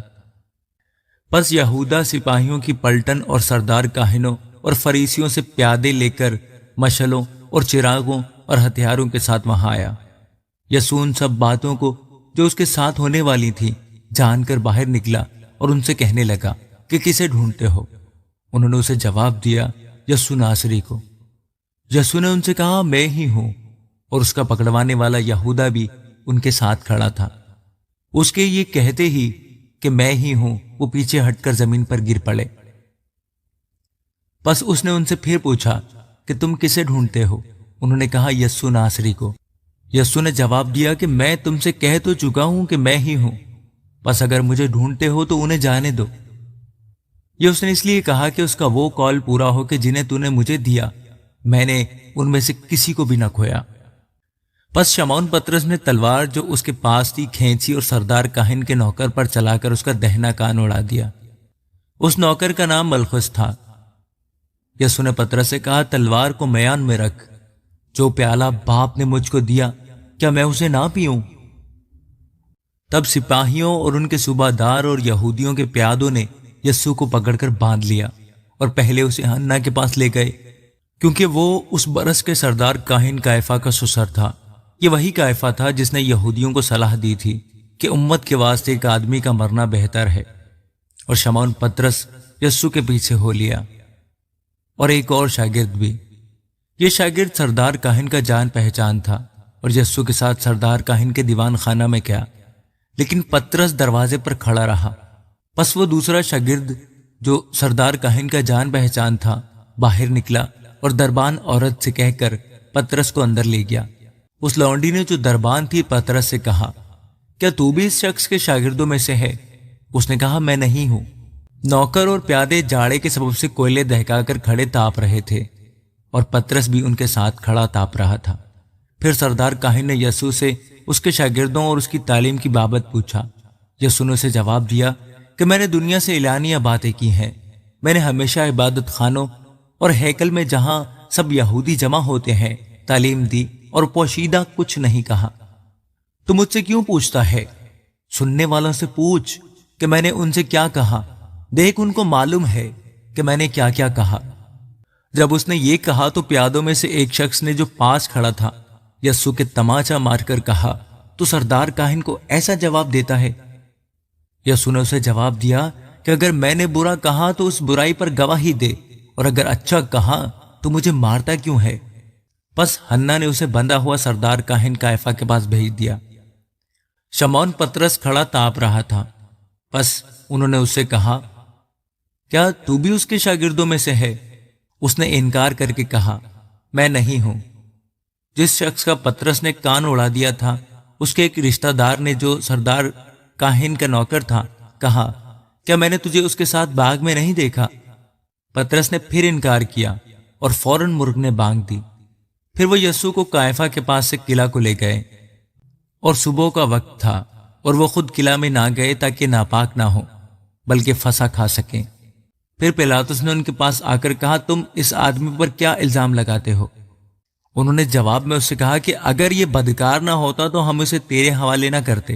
پس یہودا سپاہیوں کی پلٹن اور سردار کاہنوں اور فریسیوں سے پیادے لے کر مشلوں اور چراغوں اور ہتھیاروں کے ساتھ وہاں آیا۔ یسوع ان سب باتوں کو جو اس کے ساتھ ہونے والی تھی جان کر باہر نکلا اور ان سے کہنے لگا کہ کسے ڈھونڈتے ہو؟ انہوں نے اسے جواب دیا، یسوع ناصری کو۔ یسوع نے ان سے کہا، میں ہی ہوں، اور اس کا پکڑوانے والا یہودا بھی ان کے ساتھ کھڑا تھا۔ اس کے یہ کہتے ہی کہ میں ہی ہوں وہ پیچھے ہٹ کر زمین پر گر پڑے۔ پس اس نے ان سے پھر پوچھا کہ تم کسے ڈھونڈتے ہو؟ انہوں نے کہا، یسوع ناصری کو۔ یسوع نے جواب دیا کہ میں تم سے کہہ تو چکا ہوں کہ میں ہی ہوں، بس اگر مجھے ڈھونڈتے ہو تو انہیں جانے دو۔ یہ اس نے اس لیے کہا کہ اس کا وہ قول پورا ہو کہ جنہیں تو نے مجھے دیا میں نے ان میں سے کسی کو بھی نہ کھویا۔ پس شمعون پطرس نے تلوار جو اس کے پاس تھی کھینچی اور سردار کاہن کے نوکر پر چلا کر اس کا دہنا کان اڑا دیا۔ اس نوکر کا نام ملخص تھا۔ یسوع نے پطرس سے کہا، تلوار کو میان میں رکھ، جو پیالہ باپ نے مجھ کو دیا کیا میں اسے نہ پیوں؟ تب سپاہیوں اور ان کے صوبہ دار اور یہودیوں کے پیادوں نے یسوع کو پکڑ کر باندھ لیا اور پہلے اسے حنا کے پاس لے گئے، کیونکہ وہ اس برس کے سردار کاہن قیافہ کا سسر تھا۔ یہ وہی قیافہ تھا جس نے یہودیوں کو صلاح دی تھی کہ امت کے واسطے ایک آدمی کا مرنا بہتر ہے۔ اور شمعون پطرس یسوع کے پیچھے ہو لیا، اور ایک اور شاگرد بھی۔ یہ شاگرد سردار کاہن کا جان پہچان تھا اور یسوع کے ساتھ سردار کاہن کے دیوان خانہ میں گیا، لیکن پطرس دروازے پر کھڑا رہا۔ پس وہ دوسرا شاگرد جو سردار کاہن کا جان پہچان تھا باہر نکلا اور دربان عورت سے کہہ کر پطرس کو اندر لے گیا۔ اس لونڈی نے جو دربان تھی پطرس سے کہا، کیا تو بھی اس شخص کے شاگردوں میں سے ہے؟ اس نے کہا، میں نہیں ہوں۔ نوکر اور پیادے جاڑے کے سبب سے کوئلے دہکا کر کھڑے تاپ رہے تھے، اور پطرس بھی ان کے ساتھ کھڑا تاپ رہا تھا۔ پھر سردار کاہن نے یسوع سے اس کے شاگردوں اور اس کی تعلیم کی بابت پوچھا۔ یسوع نے اسے جواب دیا کہ میں نے دنیا سے اعلانیہ باتیں کی ہیں۔ میں نے ہمیشہ عبادت خانوں اور ہیکل میں جہاں سب یہودی جمع ہوتے ہیں تعلیم دی اور پوشیدہ کچھ نہیں کہا۔ تو مجھ سے کیوں پوچھتا ہے؟ سننے والوں سے پوچھ کہ میں نے ان سے کیا کہا، دیکھ ان کو معلوم ہے کہ میں نے کیا کیا کہا۔ جب اس نے یہ کہا تو پیادوں میں سے ایک شخص نے جو پاس کھڑا تھا یسوع کے تماچا مار کر کہا، تو سردار کاہن کو ایسا جواب دیتا ہے؟ یسوع نے اسے جواب دیا کہ اگر میں نے برا کہا تو اس برائی پر گواہی دے، اور اگر اچھا کہا تو مجھے مارتا کیوں ہے؟ پس حنا نے اسے بندھا ہوا سردار کاہن قیافہ کے پاس بھیج دیا۔ شمعون پطرس کھڑا تاپ رہا تھا۔ پس انہوں نے اس سے کہا، کیا تو بھی اس کے شاگردوں میں سے ہے؟ اس نے انکار کر کے کہا، میں نہیں ہوں۔ جس شخص کا پطرس نے کان اڑا دیا تھا اس کے ایک رشتہ دار نے جو سردار کاہن کا نوکر تھا کہا، کیا میں نے تجھے اس کے ساتھ باغ میں نہیں دیکھا؟ پطرس نے پھر انکار کیا اور فوراً مرغ نے بانگ دی۔ پھر وہ یسوع کو قیافہ کے پاس سے قلعہ کو لے گئے، اور صبح کا وقت تھا، اور وہ خود قلعہ میں نہ گئے تاکہ ناپاک نہ ہو بلکہ فسح کھا سکیں۔ پھر پیلاطس نے ان کے پاس آ کر کہا، تم اس آدمی پر کیا الزام لگاتے ہو؟ انہوں نے جواب میں اس سے کہا کہ اگر یہ بدکار نہ ہوتا تو ہم اسے تیرے حوالے نہ کرتے۔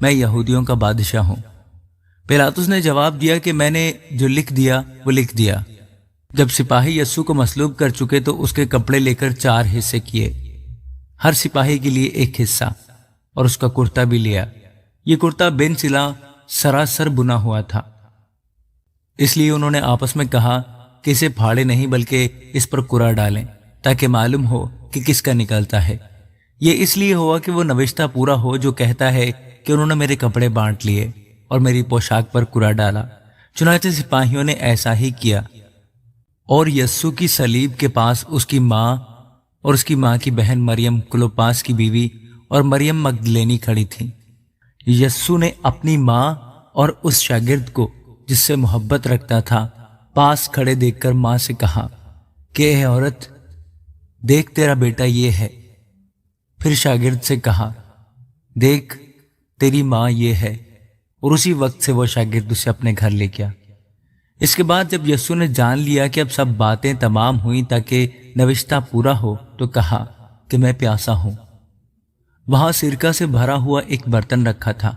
میں یہودیوں کا بادشاہ ہوں۔ پیلاطس نے جواب دیا کہ میں نے جو لکھ دیا وہ لکھ دیا۔ جب سپاہی یسوع کو مصلوب کر چکے تو اس کے کپڑے لے کر 4 حصے کیے، ہر سپاہی کے لیے 1 حصہ، اور اس کا کرتا بھی لیا۔ یہ کرتا بن سلا سراسر بنا ہوا تھا، اس لیے انہوں نے آپس میں کہا کہ اسے پھاڑے نہیں بلکہ اس پر کرا ڈالیں تاکہ معلوم ہو کہ کس کا نکلتا ہے۔ یہ اس لیے ہوا کہ وہ نوشتہ پورا ہو جو کہتا ہے کہ انہوں نے میرے کپڑے بانٹ لیے اور میری پوشاک پر کرا ڈالا۔ چنانچہ سپاہیوں نے ایسا ہی کیا، اور یسوع کی صلیب کے پاس اس کی ماں اور اس کی ماں کی بہن مریم کلوپاس کی بیوی اور مریم مگدلینی کھڑی تھیں۔ یسوع نے اپنی ماں اور اس شاگرد کو جس سے محبت رکھتا تھا پاس کھڑے دیکھ کر ماں سے کہا کہ اے عورت، دیکھ تیرا بیٹا یہ ہے۔ پھر شاگرد سے کہا، دیکھ تیری ماں یہ ہے، اور اسی وقت سے وہ شاگرد اسے اپنے گھر لے گیا۔ اس کے بعد جب یسوع نے جان لیا کہ اب سب باتیں تمام ہوئیں تاکہ نوشتہ پورا ہو، تو کہا کہ میں پیاسا ہوں۔ وہاں سرکہ سے بھرا ہوا ایک برتن رکھا تھا،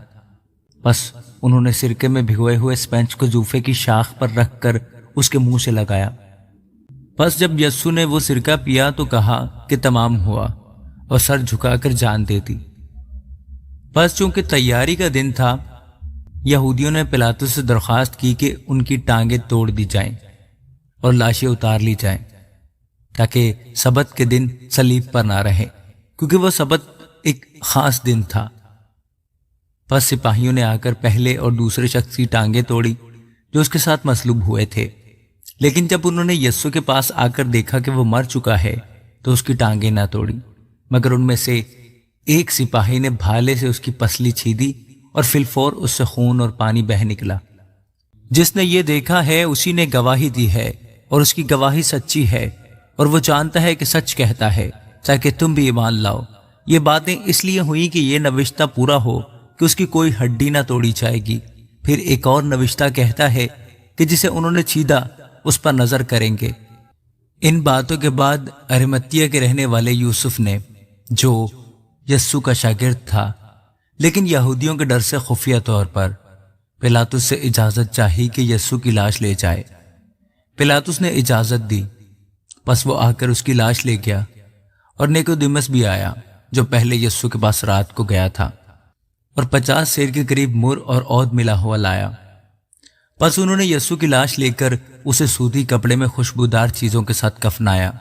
بس انہوں نے سرکے میں بھگوئے ہوئے اسپنج کو زوفے کی شاخ پر رکھ کر اس کے منہ سے لگایا۔ بس جب یسوع نے وہ سرکہ پیا تو کہا کہ تمام ہوا، اور سر جھکا کر جان دے دی۔ بس چونکہ تیاری کا دن تھا، یہودیوں نے پیلاطس سے درخواست کی کہ ان کی ٹانگیں توڑ دی جائیں اور لاشیں اتار لی جائیں تاکہ سبت کے دن صلیب پر نہ رہے، کیونکہ وہ سبت ایک خاص دن تھا۔ بس سپاہیوں نے آ کر پہلے اور دوسرے شخص کی ٹانگیں توڑی جو اس کے ساتھ مصلوب ہوئے تھے، لیکن جب انہوں نے یسوع کے پاس آ کر دیکھا کہ وہ مر چکا ہے تو اس کی ٹانگیں نہ توڑی، مگر ان میں سے ایک سپاہی نے بھالے سے اس کی پسلی چھیدی اور فی الفور اس سے خون اور پانی بہہ نکلا۔ جس نے یہ دیکھا ہے اسی نے گواہی دی ہے، اور اس کی گواہی سچی ہے، اور وہ جانتا ہے کہ سچ کہتا ہے تاکہ تم بھی ایمان لاؤ۔ یہ باتیں اس لیے ہوئی کہ یہ نوشتہ پورا ہو کہ اس کی کوئی ہڈی نہ توڑی جائے گی۔ پھر ایک اور نوشتہ کہتا ہے کہ جسے انہوں نے چھیدا اس پر نظر کریں گے۔ ان باتوں کے بعد ارمتیہ کے رہنے والے یوسف نے، جو یسوع کا شاگرد تھا لیکن یہودیوں کے ڈر سے خفیہ طور پر، پیلاطس سے اجازت چاہی کہ یسوع کی لاش لے جائے۔ پیلاطس نے اجازت دی، پس وہ آ کر اس کی لاش لے گیا، اور نیکودیمس بھی آیا جو پہلے یسوع کے پاس رات کو گیا تھا، اور 50 سیر کے قریب مر اور عود ملا ہوا لایا۔ پس انہوں نے یسوع کی لاش لے کر اسے سوتی کپڑے میں خوشبودار چیزوں کے ساتھ کفنایا،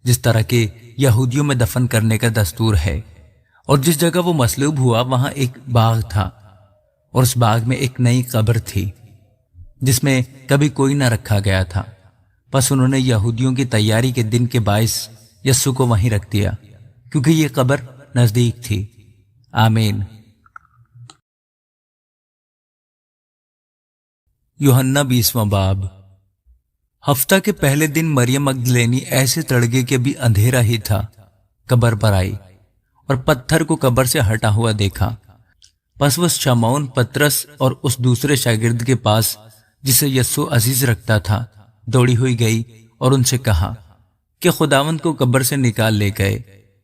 جس طرح کے یہودیوں میں دفن کرنے کا دستور ہے۔ اور جس جگہ وہ مصلوب ہوا وہاں ایک باغ تھا، اور اس باغ میں ایک نئی قبر تھی جس میں کبھی کوئی نہ رکھا گیا تھا۔ پس انہوں نے یہودیوں کی تیاری کے دن کے باعث یسوع کو وہیں رکھ دیا، کیونکہ یہ قبر نزدیک تھی۔ آمین۔ یوحنا 20واں باب۔ ہفتہ کے پہلے دن مریم مگدلینی ایسے تڑگے کہ ابھی اندھیرا ہی تھا قبر پر آئی اور پتھر کو قبر سے ہٹا ہوا دیکھا۔ پس وہ شمعون پترس اور اس دوسرے شاگرد کے پاس جسے یسوع عزیز رکھتا تھا دوڑی ہوئی گئی اور ان سے کہا کہ خداوند کو قبر سے نکال لے گئے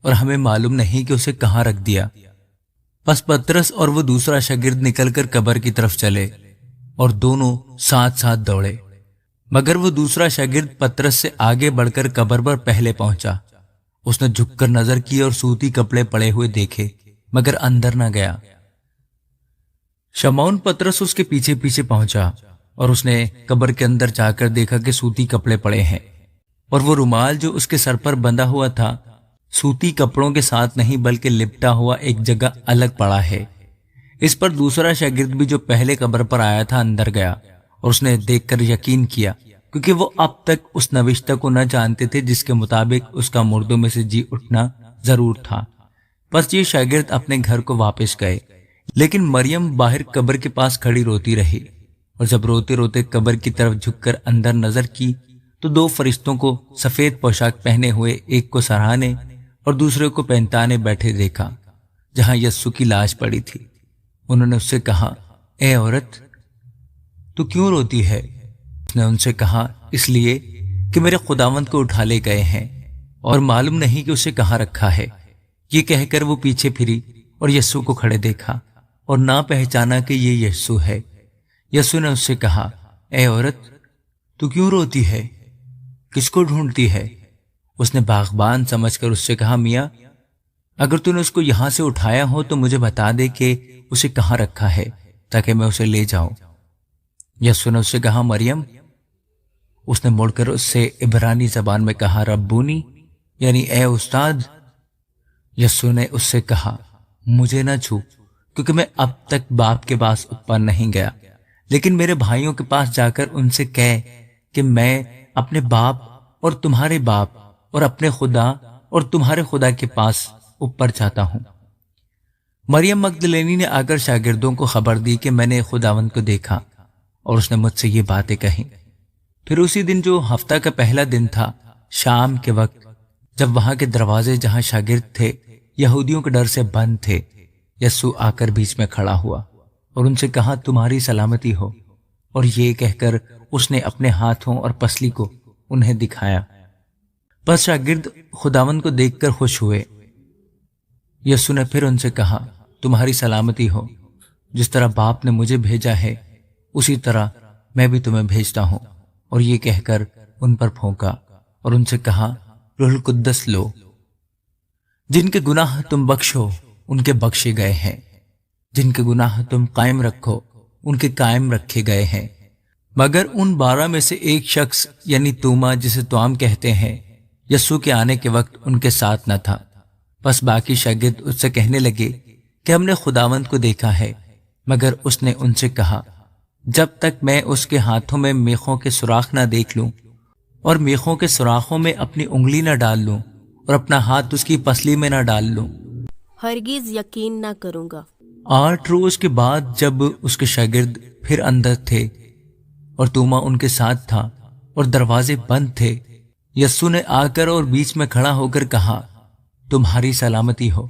اور ہمیں معلوم نہیں کہ اسے کہاں رکھ دیا۔ پس پترس اور وہ دوسرا شاگرد نکل کر قبر کی طرف چلے اور دونوں ساتھ ساتھ دوڑے، مگر وہ دوسرا شاگرد پترس سے آگے بڑھ کر قبر پر پہلے پہنچا۔ اس نے جھک کر نظر کی اور سوتی کپڑے پڑے ہوئے دیکھے، مگر اندر نہ گیا۔ شمعون پترس اس کے پیچھے پیچھے پہنچا، اور اس نے قبر کے اندر جا کر دیکھا کہ سوتی کپڑے پڑے ہیں، اور وہ رومال جو اس کے سر پر بندھا ہوا تھا سوتی کپڑوں کے ساتھ نہیں بلکہ لپٹا ہوا ایک جگہ الگ پڑا ہے۔ اس پر دوسرا شاگرد بھی جو پہلے قبر پر آیا تھا اندر گیا، اور اس نے دیکھ کر یقین کیا، کیونکہ وہ اب تک اس نوشتہ کو نہ جانتے تھے جس کے مطابق اس کا مردوں میں سے جی اٹھنا ضرور تھا۔ پس یہ شاگرد اپنے گھر کو واپس گئے، لیکن مریم باہر قبر کے پاس کھڑی روتی رہی، اور جب روتے روتے قبر کی طرف جھک کر اندر نظر کی تو 2 فرشتوں کو سفید پوشاک پہنے ہوئے، ایک کو سراہانے اور دوسرے کو پہنتانے بیٹھے دیکھا جہاں یسوع کی لاش پڑی تھی۔ انہوں نے اس سے کہا، اے عورت، تو کیوں روتی ہے؟ اس نے ان سے کہا، اس لیے کہ میرے خداوند کو اٹھا لے گئے ہیں اور معلوم نہیں کہ اسے کہاں رکھا ہے۔ یہ کہہ کر وہ پیچھے پھری اور یسوع کو کھڑے دیکھا، اور نہ پہچانا کہ یہ یسوع ہے۔ یسوع نے اس سے کہا، اے عورت، تو کیوں روتی ہے؟ کس کو ڈھونڈتی ہے؟ اس نے باغبان سمجھ کر اس سے کہا، میاں، اگر تو نے اس کو یہاں سے اٹھایا ہو تو مجھے بتا دے کہ اسے کہاں رکھا ہے تاکہ میں اسے لے جاؤں۔ یسوع نے اس سے کہا، مریم۔ اس نے مڑ کر اس سے عبرانی زبان میں کہا، ربونی، یعنی اے استاد۔ یسوع نے اس سے کہا، مجھے نہ چھو، کیونکہ میں اب تک باپ کے پاس اوپر نہیں گیا، لیکن میرے بھائیوں کے پاس جا کر ان سے کہہ کہ میں اپنے باپ اور تمہارے باپ اور اپنے خدا اور تمہارے خدا کے پاس اوپر جاتا ہوں۔ مریم مگدلینی نے آ کر شاگردوں کو خبر دی کہ میں نے خداوند کو دیکھا، اور اس نے مجھ سے یہ باتیں کہیں۔ پھر اسی دن جو ہفتہ کا پہلا دن تھا، شام کے وقت، جب وہاں کے دروازے جہاں شاگرد تھے یہودیوں کے ڈر سے بند تھے، یسوع آ کر بیچ میں کھڑا ہوا اور ان سے کہا، تمہاری سلامتی ہو، اور یہ کہہ کر اس نے اپنے ہاتھوں اور پسلی کو انہیں دکھایا۔ پس شاگرد خداوند کو دیکھ کر خوش ہوئے۔ یسوع نے پھر ان سے کہا، تمہاری سلامتی ہو، جس طرح باپ نے مجھے بھیجا ہے اسی طرح میں بھی تمہیں بھیجتا ہوں۔ اور یہ کہہ کر ان پر پھونکا اور ان سے کہا، روح القدس لو۔ جن کے گناہ تم بخشو ان کے بخشے گئے ہیں، جن کے گناہ تم قائم رکھو ان کے قائم رکھے گئے ہیں۔ مگر ان 12 میں سے ایک شخص یعنی توما، جسے توام کہتے ہیں، یسوع کے آنے کے وقت ان کے ساتھ نہ تھا۔ پس باقی شاگرد اس سے کہنے لگے کہ ہم نے خداوند کو دیکھا ہے، مگر اس نے ان سے کہا، جب تک میں اس کے ہاتھوں میں میخوں کے سوراخ نہ دیکھ لوں اور میخوں کے سوراخوں میں اپنی انگلی نہ ڈال لوں اور اپنا ہاتھ اس کی پسلی میں نہ ڈال لوں، ہرگز یقین نہ کروں گا۔ 8 روز کے بعد جب اس کے شاگرد پھر اندر تھے اور توما ان کے ساتھ تھا اور دروازے بند تھے، یسوع نے آ کر اور بیچ میں کھڑا ہو کر کہا، تمہاری سلامتی ہو۔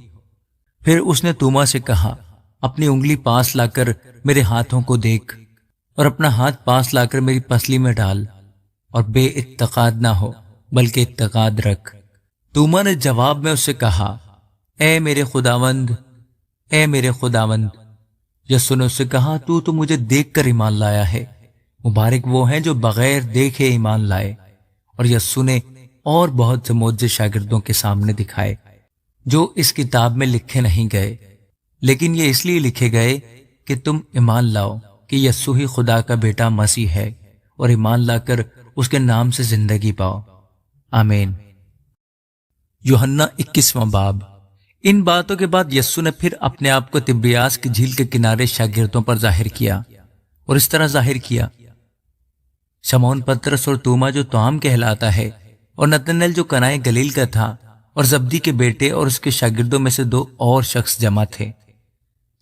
پھر اس نے توما سے کہا، اپنی انگلی پاس لا کر میرے ہاتھوں کو دیکھ اور اپنا ہاتھ پاس لا کر میری پسلی میں ڈال، اور بے اتقاد نہ ہو بلکہ اتقاد رکھ۔ توما نے جواب میں اس سے کہا، اے میرے خداوند، اے میرے خداوند۔ یسوع نے اس سے کہا، تو مجھے دیکھ کر ایمان لایا ہے، مبارک وہ ہیں جو بغیر دیکھے ایمان لائے۔ اور یسوع نے اور بہت سے معجزے شاگردوں کے سامنے دکھائے جو اس کتاب میں لکھے نہیں گئے، لیکن یہ اس لیے لکھے گئے کہ تم ایمان لاؤ کہ یسوع ہی خدا کا بیٹا مسیح ہے، اور ایمان لا کر اس کے نام سے زندگی پاؤ۔ آمین۔ یوحنا 21واں باب۔ ان باتوں کے بعد یسوع نے پھر اپنے آپ کو تبریاس کی جھیل کے کنارے شاگردوں پر ظاہر کیا، اور اس طرح ظاہر کیا، شمعون پترس اور توما جو توام کہلاتا ہے، اور نتنیل جو کنائے گلیل کا تھا، اور زبدی کے بیٹے اور اس کے شاگردوں میں سے 2 اور شخص جمع تھے۔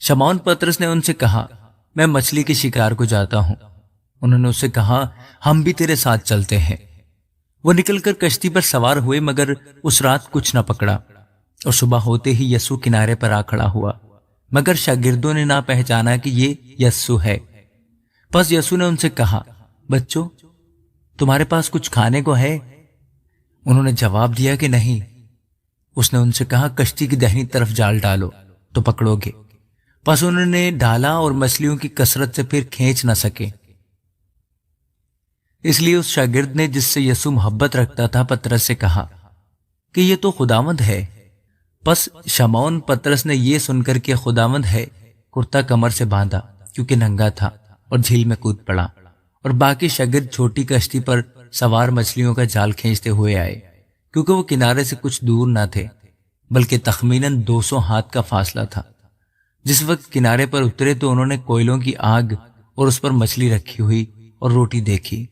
شمعون پترس نے ان سے کہا، میں مچھلی کے شکار کو جاتا ہوں۔ انہوں نے اس سے کہا، ہم بھی تیرے ساتھ چلتے ہیں۔ وہ نکل کر کشتی پر سوار ہوئے، مگر اس رات کچھ نہ پکڑا، اور صبح ہوتے ہی یسوع کنارے پر آ کھڑا ہوا، مگر شاگردوں نے نہ پہچانا کہ یہ یسوع ہے۔ پس یسوع نے ان سے کہا، بچوں، تمہارے پاس کچھ کھانے کو ہے؟ انہوں نے جواب دیا کہ نہیں۔ اس نے ان سے کہا، کشتی کی دہنی طرف جال ڈالو تو پکڑو گے۔ پس انہوں نے ڈالا اور مچھلیوں کی کثرت سے پھر کھینچ نہ سکے۔ اس لیے اس شاگرد نے جس سے یسوع محبت رکھتا تھا پترس سے کہا کہ یہ تو خداوند ہے۔ پس شمعون پترس نے یہ سن کر کہ خداوند ہے، کرتا کمر سے باندھا کیونکہ ننگا تھا، اور جھیل میں کود پڑا، اور باقی شاگرد چھوٹی کشتی پر سوار مچھلیوں کا جال کھینچتے ہوئے آئے، کیونکہ وہ کنارے سے کچھ دور نہ تھے، بلکہ تخمیناً 200 ہاتھ کا فاصلہ تھا۔ جس وقت کنارے پر اترے تو انہوں نے کوئلوں کی آگ اور اس پر مچھلی رکھی ہوئی اور روٹی دیکھی۔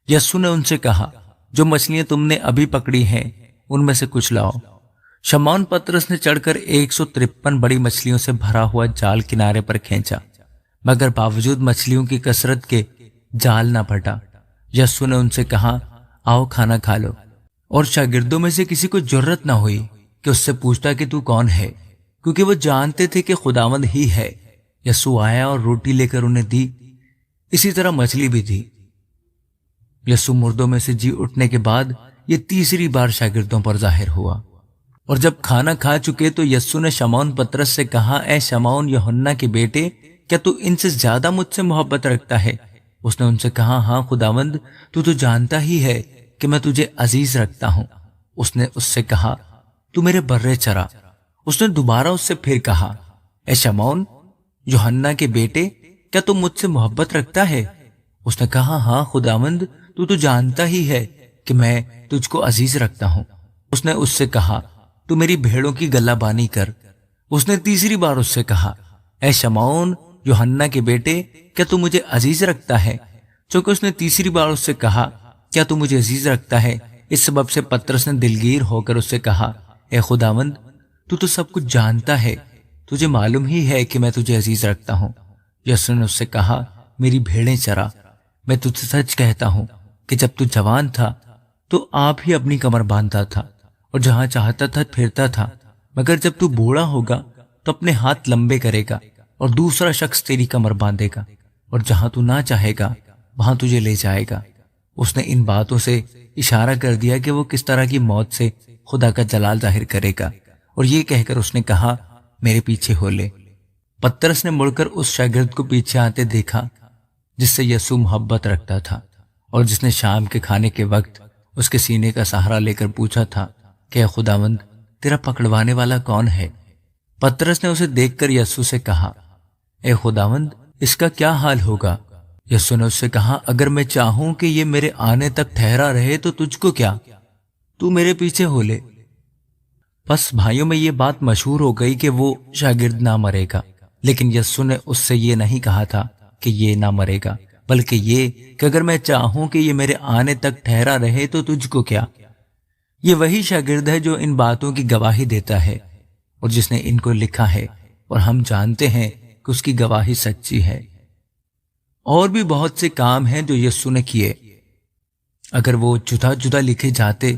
یسوع نے ان سے کہا، جو مچھلیاں تم نے ابھی پکڑی ہیں ان میں سے کچھ لاؤ۔ شمعون پترس نے چڑھ کر 153 بڑی مچھلیوں سے بھرا ہوا جال کنارے پر کھینچا، مگر باوجود مچھلیوں کی کثرت کے جال نہ پھٹا۔ یسوع نے ان سے کہا، آؤ کھانا کھا لو۔ اور شاگردوں میں سے کسی کو جرت نہ ہوئی کہ اس سے پوچھتا کہ تو کون ہے، کیونکہ وہ جانتے تھے کہ خداوند ہی ہے۔ یسوع آیا اور روٹی لے کر انہیں دی، اسی طرح مچھلی بھی دی۔ یسوع مردوں میں سے جی اٹھنے کے بعد یہ تیسری بار شاگردوں پر ظاہر ہوا۔ اور جب کھانا کھا چکے تو یسوع نے شمعون پترس سے کہا، اے شمعون یوحنا کے بیٹے، کیا تو ان سے زیادہ مجھ سے محبت رکھتا ہے؟ اس نے ان سے کہا، ہاں خداوند، تو جانتا ہی ہے کہ میں تجھے عزیز رکھتا ہوں۔ اس نے اس سے کہا، تو میرے برے چرا۔ اس نے دوبارہ اس سے پھر کہا، اے شمعون یوحنا کے بیٹے، کیا تو مجھ سے محبت رکھتا ہے؟ اس نے کہا، ہاں خداوند، تو جانتا ہی ہے کہ میں تجھ کو عزیز رکھتا ہوں۔ اس نے اس سے کہا، تو میری بھیڑوں کی گلہ بانی کر۔ اس نے تیسری بار اس سے کہا، اے شمعون یوحنا کے بیٹے، کیا تو مجھے عزیز رکھتا ہے؟ چونکہ اس نے تیسری بار اس سے کہا، کیا تو مجھے عزیز رکھتا ہے، اس سبب سے پترس نے دلگیر ہو کر اس سے کہا، اے خداوند، تو سب کچھ جانتا ہے، تجھے معلوم ہی ہے کہ میں تجھے عزیز رکھتا ہوں۔ یسوع نے اس سے کہا، میری بھیڑیں چرا۔ میں تجھ سے سچ کہتا ہوں کہ جب تو جوان تھا تو آپ ہی اپنی کمر باندھتا تھا اور جہاں چاہتا تھا پھرتا تھا، مگر جب تو بوڑھا ہوگا تو اپنے ہاتھ لمبے کرے گا اور دوسرا شخص تیری کمر باندھے گا، اور جہاں تو نہ چاہے گا وہاں تجھے لے جائے گا۔ اس نے ان باتوں سے اشارہ کر دیا کہ وہ کس طرح کی موت سے خدا کا جلال ظاہر کرے گا، اور یہ کہہ کر اس نے کہا، میرے پیچھے ہو لے۔ پترس نے مڑ کر اس شاگرد کو پیچھے آتے دیکھا جس سے یسوع محبت رکھتا تھا، اور جس نے شام کے کھانے کے وقت اس کے سینے کا سہارا لے کر پوچھا تھا کہ اے خداوند، تیرا پکڑوانے والا کون ہے؟ پترس نے اسے دیکھ کر یسوع سے کہا، اے خداوند، اس کا کیا حال ہوگا؟ یسوع نے اس سے کہا، اگر میں چاہوں کہ یہ میرے آنے تک ٹھہرا رہے تو تجھ کو کیا؟ تو میرے پیچھے ہو لے۔ بس بھائیوں میں یہ بات مشہور ہو گئی کہ وہ شاگرد نہ مرے گا، لیکن یسوع نے اس سے یہ نہیں کہا تھا کہ یہ نہ مرے گا، بلکہ یہ کہ اگر میں چاہوں کہ یہ میرے آنے تک ٹھہرا رہے تو تجھ کو کیا؟ یہ وہی شاگرد ہے جو ان باتوں کی گواہی دیتا ہے اور جس نے ان کو لکھا ہے، اور ہم جانتے ہیں کہ اس کی گواہی سچی ہے۔ اور بھی بہت سے کام ہیں جو یسوع نے کیے۔ اگر وہ جدا جدا لکھے جاتے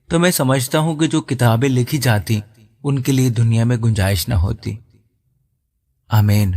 تو میں سمجھتا ہوں کہ جو کتابیں لکھی جاتی ان کے لیے دنیا میں گنجائش نہ ہوتی۔ آمین۔